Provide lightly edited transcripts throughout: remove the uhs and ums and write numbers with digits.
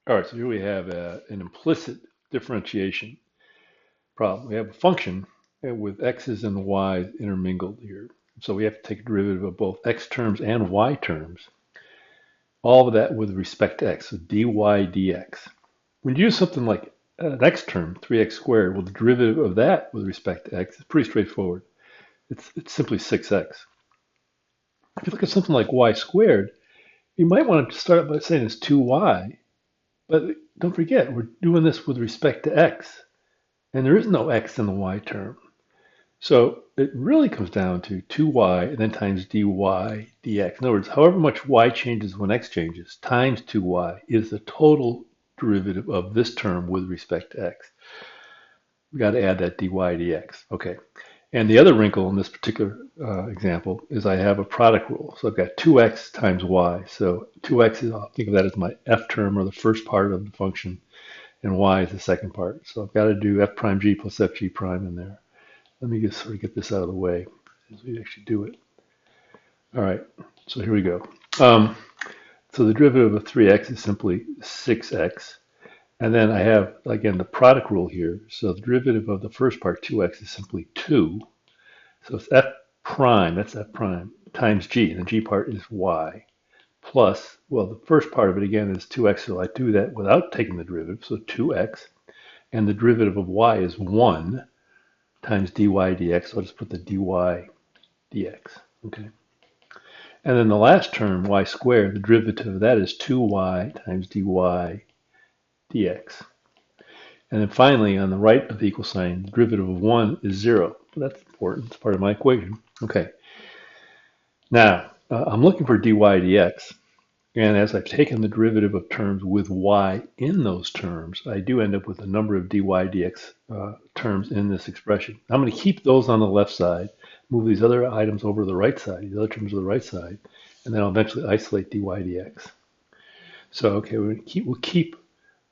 All right, so here we have an implicit differentiation problem. We have a function with x's and y's intermingled here. So we have to take a derivative of both x terms and y terms, all of that with respect to x, so dy dx. When you use something like an x term, 3x squared, well, the derivative of that with respect to x is pretty straightforward. It's simply 6x. If you look at something like y squared, you might want to start by saying it's 2y, but don't forget, we're doing this with respect to x. And there is no x in the y term. So it really comes down to 2y and then times dy dx. In other words, however much y changes when x changes times 2y is the total derivative of this term with respect to x. We got to add that dy dx. Okay. And the other wrinkle in this particular example is I have a product rule. So I've got 2x times y. So 2x is, I'll think of that as my f term or the first part of the function, and y is the second part. So I've got to do f prime g plus fg prime in there. Let me just sort of get this out of the way as we actually do it. All right, so here we go. So the derivative of 3x is simply 6x. And then I have, again, the product rule here. So the derivative of the first part, 2x, is simply 2. So it's f prime, that's f prime, times g. And the g part is y. Plus, well, the first part of it, again, is 2x. So I do that without taking the derivative. So 2x. And the derivative of y is 1 times dy dx. So I'll just put the dy dx. Okay. And then the last term, y squared, the derivative of that is 2y times dy dx. And then finally, on the right of the equal sign, the derivative of 1 is 0. Well, that's important. It's part of my equation. Okay. Now, I'm looking for dy dx. And as I've taken the derivative of terms with y in those terms, I do end up with a number of dy dx terms in this expression. I'm going to keep those on the left side, move these other items over to the right side, these other terms to the right side, and then I'll eventually isolate dy dx. So, okay, we'll keep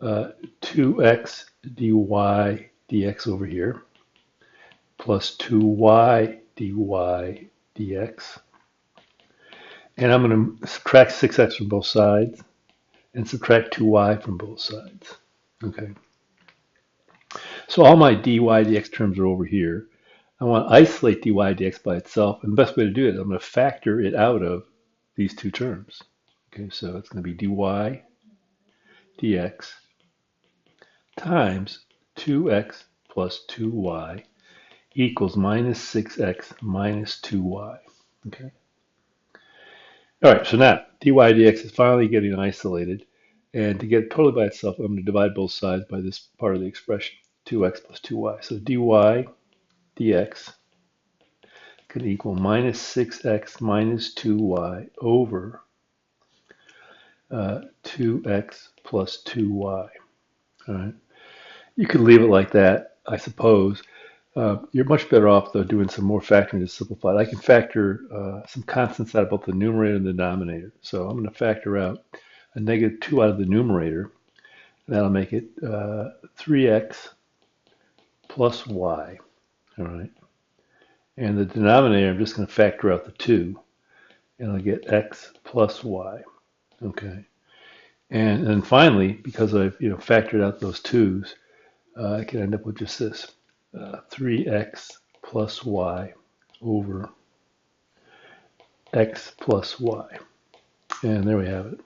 2x dy dx over here, plus 2y dy dx. And I'm going to subtract 6x from both sides and subtract 2y from both sides. Okay. So all my dy dx terms are over here. I want to isolate dy dx by itself. And the best way to do it is I'm going to factor it out of these two terms. Okay, so it's going to be dy dx times 2x plus 2y equals minus 6x minus 2y. Okay. All right, so now dy dx is finally getting isolated. And to get it totally by itself, I'm going to divide both sides by this part of the expression, 2x plus 2y. So dy dx could equal minus 6x minus 2y over 2x plus 2y. All right. You could leave it like that, I suppose. You're much better off, though, doing some more factoring to simplify it. I can factor some constants out of both the numerator and the denominator. So I'm going to factor out a negative 2 out of the numerator. That'll make it 3x plus y. All right. And the denominator, I'm just going to factor out the 2. And I'll get x plus y. Okay. And then finally, because I've factored out those 2's, I can end up with just this. 3x plus y over x plus y. And there we have it.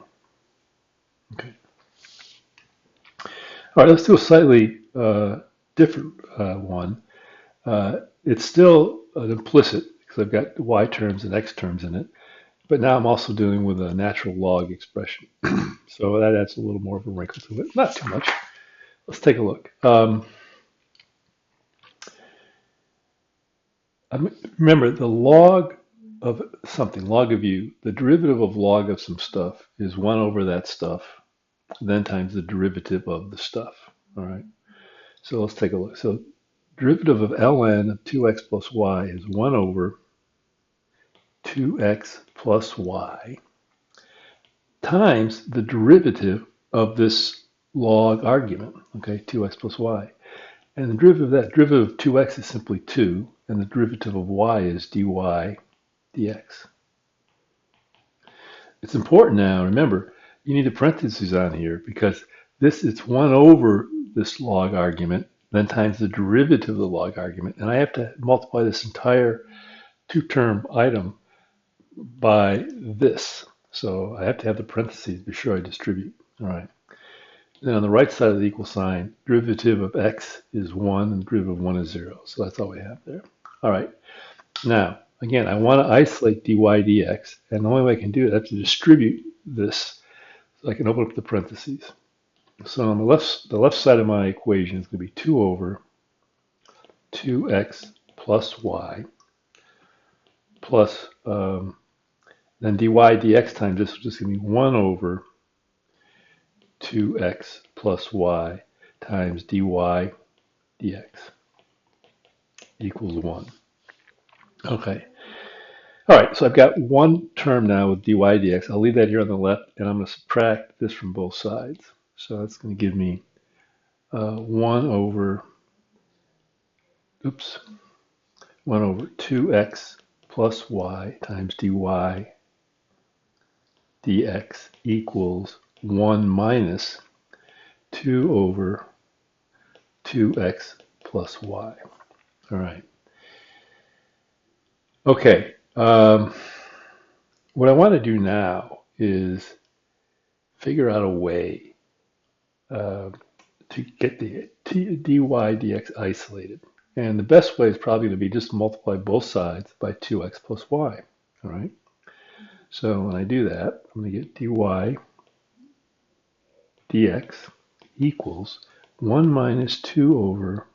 Okay. All right, let's do a slightly different one. It's still an implicit because I've got y terms and x terms in it, but now I'm also dealing with a natural log expression. So that adds a little more of a wrinkle to it. Not too much. Let's take a look. Remember, the log of something, log of u, the derivative of log of some stuff is 1 over that stuff, then times the derivative of the stuff. All right. So let's take a look. So derivative of ln of 2x plus y is 1 over 2x plus y times the derivative of this log argument, okay, 2x plus y. And the derivative of that, derivative of 2x is simply 2, and the derivative of y is dy dx. It's important now, remember, you need a parentheses on here because It's 1 over this log argument, then times the derivative of the log argument. And I have to multiply this entire two-term item by this. So I have to have the parentheses to be sure I distribute. All right. Then on the right side of the equal sign, derivative of x is 1 and derivative of 1 is 0. So that's all we have there. All right. Now, again, I want to isolate dy dx, and the only way I can do it, I have to distribute this so I can open up the parentheses. So on the left side of my equation is going to be 2 over 2x plus y plus then dy dx times this will just give me 1 over 2x plus y times dy dx equals 1. Okay. All right, so I've got one term now with dy dx. I'll leave that here on the left, and I'm going to subtract this from both sides. So that's going to give me 1 over 2x plus y times dy dx equals 1 minus 2 over 2x plus y. All right. Okay. What I want to do now is figure out a way to get the dy dx isolated. And the best way is probably going to be just multiply both sides by 2x plus y. All right. So when I do that, I'm going to get dy dx equals 1 minus 2 over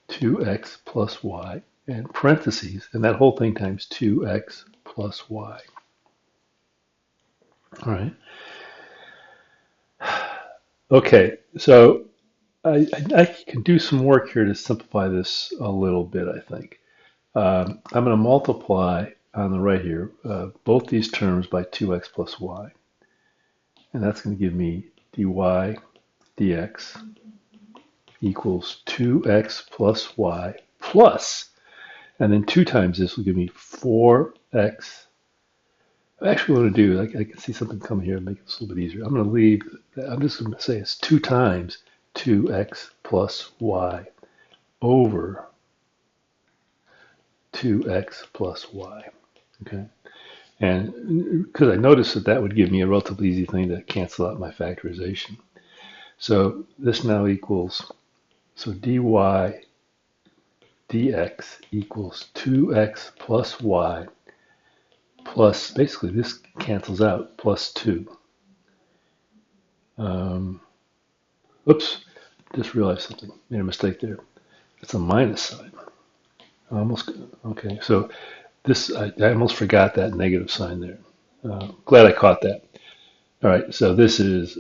2x plus y and parentheses, and that whole thing times 2x plus y. All right. Okay, so I can do some work here to simplify this a little bit, I think. I'm going to multiply on the right here both these terms by 2x plus y. And that's going to give me dy dx equals 2x plus y plus, and then 2 times this will give me 4x. I actually want to do, I can see something come here and make this a little bit easier. I'm going to leave, I'm just going to say it's 2 times 2x plus y over 2x plus y. Okay. And because I noticed that that would give me a relatively easy thing to cancel out my factorization. So this now equals, so dy dx equals 2x plus y plus, basically this cancels out, plus 2. Oops, just realized something. Made a mistake there. It's a minus sign. Okay, so this, I almost forgot that negative sign there. Glad I caught that. All right, so this is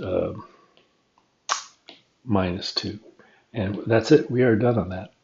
minus 2. And that's it. We are done on that.